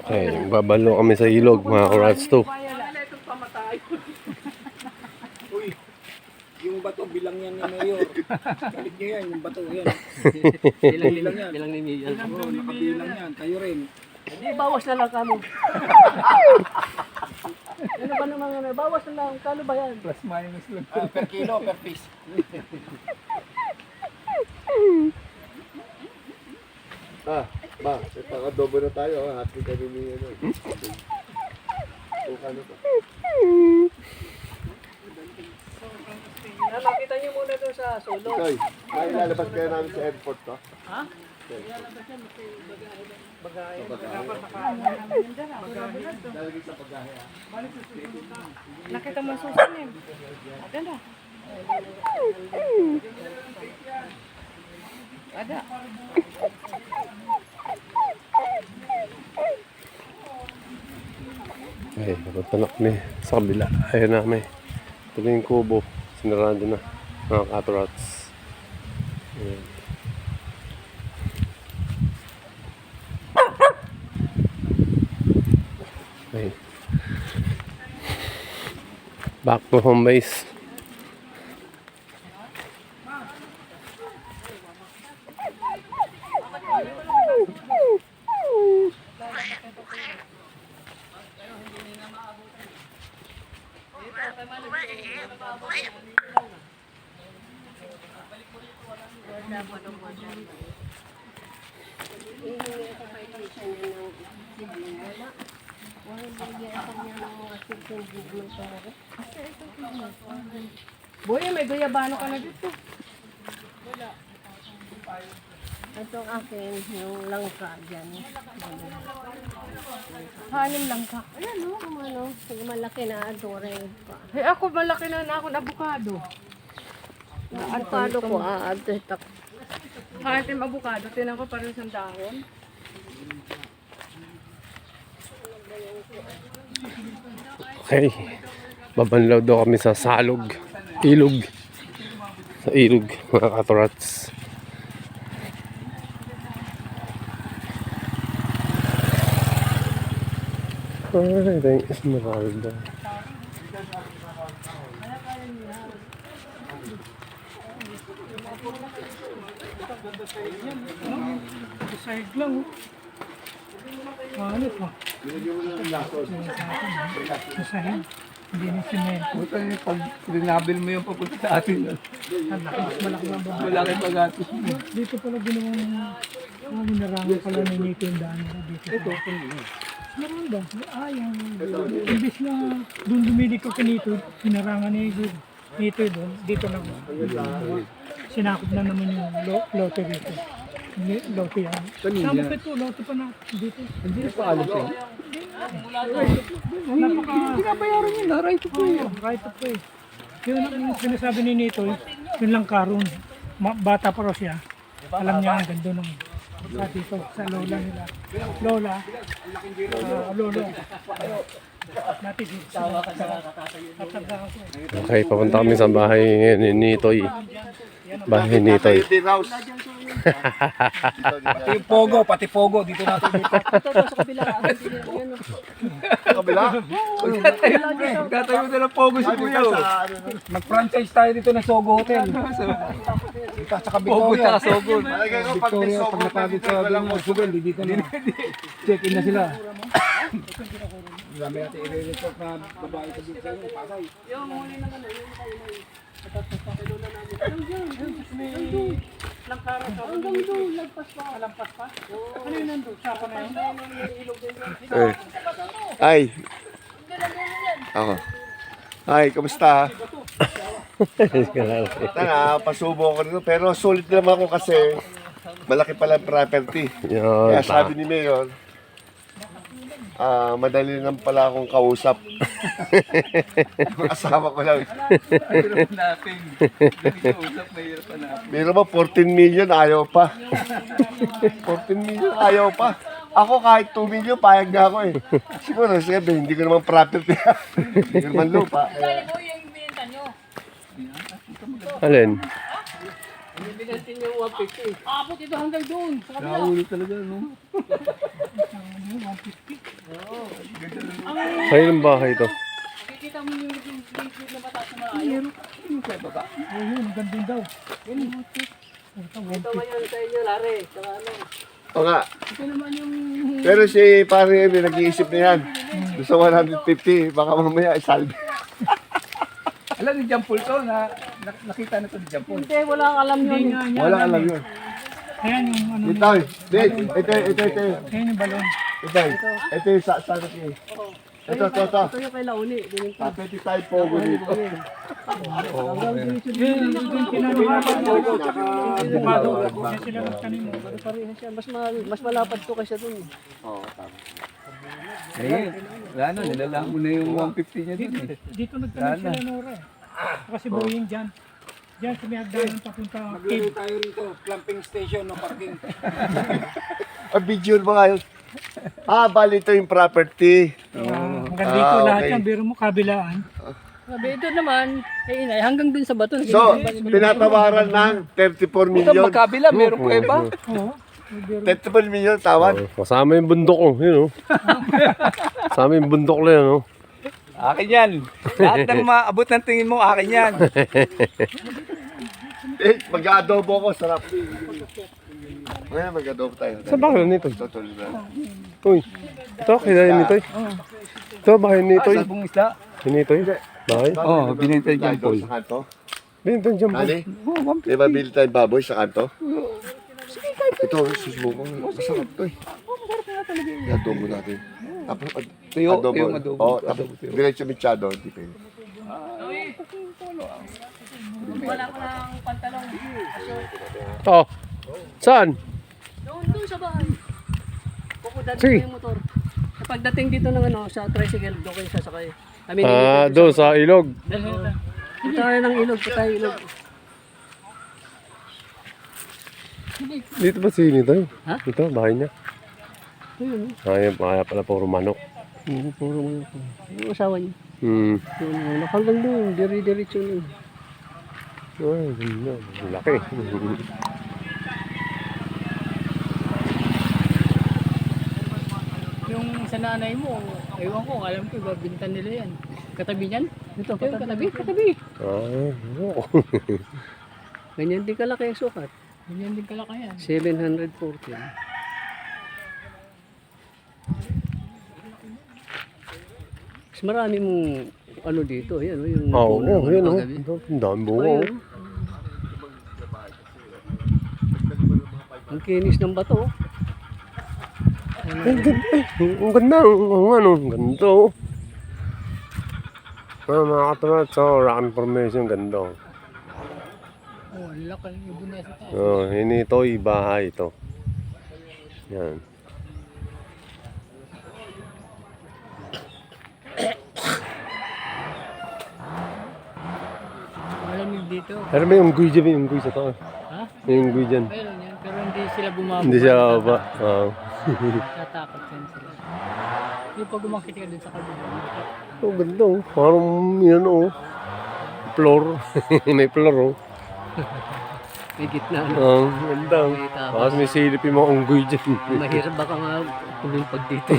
Okay, babalo kami sa ilog mga kurats to. Uy, yung bato bilang yan ni Mayor. Kalit niyo yan, yung bato yan. Bilang yan. Bilang ni Mayor. Oo, nakabilang yan. Kayo rin. Hindi, bawas na lang kamo. Ano ba naman ano? Bawas na lang. Kano ba yan? Plus minus lang. Per kilo, per piece. Ba, ipang-adobo na tayo. Happy kami ni ano. Ano pa? Makita niyo muna doon sa solo. Koy, may lalabas kayo namin sa airport to. Ha? Lalagay sa paggahe ah. Nakita mo susan eh. Ada na. Ada. Ay, napunta na kami sa kabila. Ayun na kami. Ito na yung kubo. Sinarado na. Mga katrats. Ayan. Okay. Back to home base. Boy, may guyabano ka na dito. Ito akin, yung langka dyan. Halim lang ka. Ayan o, ano, yung malaki na adore pa. Eh ako, malaki na ako na avocado. Avocado ko, aadretak. Halim avocado, tinan ko parang isang dahon. Okay. Babanlaw daw kami sa salog. Ilog. Sa ilog, mga katrats. Ay, thank Esmeralda. Sahig lang. Ano pa? Sahig. Hindi na sinento. Puta niyo, pag rinabil mo yung papunta sa atin. Mas malaki na ba? Malaki pag-atos mo. Dito pala ginawang narangan pala ni Nito yung daan dito. Ito, Maranda. Yung imbis na doon dumilig ko kanito, pinarangan ni Nito doon, dito lang. Sinakop na naman yung lote dito. Lote yan. Sama pa ito, lote pa na dito. Hindi na pa alas yan. Pinabayaran yun na, right to pay. Right to pay. Yung sinasabi ni Nito, yun lang karon. Bata pa raw siya. Alam niya ang ganda ng dito sa lola nila. Lola. Natin dito. Okay, papunta kami sa bahay ni Nitoy. Bahay ni Nitoy. Pati Pogo, dito natin dito. Ito sa kabila. Kabila? Tatayo na ng Pogo si Kuya. Mag-franchise tayo dito ng Sogo Hotel. Dito sa kabila. Pogo tsaka Sogo. Victoria, pag napagod sa Sugal, dito na. Check-in na sila. Marami natin i-report na babae sa dito sa'yo, Pasay. Yung huli naman yung kaulay. Langkara ka. Hanggang doon, lagpas pa. Lampas pa? Ano yun nandun? Sapa na yun? Ay. Ako. Ay, kamusta? Tara, pasubo ako dito. Pero sulit naman ako kasi malaki pala property. Kaya sabi ni Mayor, madali lang pala akong kausap. Asawa ko lang. Hirap natin. Ganito usap, mahirap pa natin. Pero ba 14 million ayaw pa. 14 million ayaw pa. Ako kahit 2 million payag na ako eh. Siguro sabi, hindi ko naman property. Hindi ko naman lupa. Alin? Binantin niyo 150. Abot ito hanggang doon. Sa kabila. Nakaulit talaga, no? Kaninong bahay ito? Nakikita mo yung liquid na mataas na malayo. Ayun, yung sa baba. Ayun, gandun daw. Yan, ito ngayon sa inyo, Lare. Saka ano. O nga. Ito naman yung... Pero si pare may nag-iisip na yan. Gusto 150, baka mamaya isalbi. Alam ni Jampol to na nakita na to ni Jampol. Hindi, wala kang alam yun. Wala alam yun. Ayan yung ano. Ito, ito. Ayan yung balon. Ito yung sa akin. Ito. Ito yung kay Launi. Pwede tayo pogo dito. Yun, kinabihan ko. Kasi sila magkanino. Parehas siya. Mas malapad to kaysa dun. Eh, wala na, nilalaan mo na yung 150 niya dun eh. Dito nagtanong sila Nora. Kasi buhing dyan. Diyan sa may hagdanan papunta. Maglayo tayo rito, clamping station no parking. Video mo nga yun. Bali ito yung property. Hanggang dito lahat okay. yan. Biro mo kabilaan. Sabi, ito naman, hanggang dun sa bato. So, pinatawaran ng 34 Ito million. magkabila, meron po iba. Oo. 34 million tawad. Kasama yung bundok ko. Yun, oh. Kasama yung bundok na yun, oh. Akin yan. Lahat ng maabot ng tingin mo, akin yan. Mag-adobo ko, sarap. Ngayon mag-adobo tayo. Saan ba kayo nito? Tutuloy na. Uy, ito, kaya nito eh. Ito, bahay nito eh. Sabong isda. Nito eh. Bahay. Oo, binenta ni Tayo Jampol. doon sa kanto. Binito dyan po. Kani? Di ba bili tayong baboy sa kanto? Ito, susubo ko. Masarap to eh. I-adobo natin. Tapos, Tuyo, tuyong adobo. Oo, tapos diretso michado. Hindi pwede. Wala ko lang pantalong. Oh, saan? Doon sa bahay. Pupunta Sige. dito yung motor. Kapag dating dito ng ano, sa tricycle, doon kayo sasakay. Doon sa ilog. Punta tayo ng ilog, punta tayo ilog. Dito ba si nito eh? Ha? Ito, bahay niya. Ayun, Ayun, kaya pala puro manok. yung asawa niya. Hmm. Yun, hanggang doon, diri-diretso yun. Ay, ganyan. Laki. Yung sa nanay mo, ewan ko, alam ko, ibabintan nila yan. Katabi niyan? Ito, katabi. Oo. Ganyan din kalaki ang sukat. Ganyan din kalakayan. 740. Mas marami mong ano dito, yan o, yung Oo, puno, yun oh. paggabi. Ito, ang dami bunga oh. Ayun. Ang kinis ng bato. Ang ganda eh. Ang ganda. Ang ganda oh. Mga katamat sa rock information, ganda oh. Oh, ang laki ng ibon na sa taas. Oh, hinito'y bahay ito. Yan. Malamig dito. Pero may unggoy dyan, may unggoy sa taas. Ha? May unggoy dyan. Meron yan, pero hindi sila bumaba. Hindi siya ba? Oo. Tatakot yan sila. Yung pag umakit ka dun sa kabila. Oh, ganda oh. Parang yan oh. Floor. May floor oh. May gitna. No? Ganda oh. May tama. Tapos may silip yung mga unggoy dyan. Mahirap baka nga pag dito.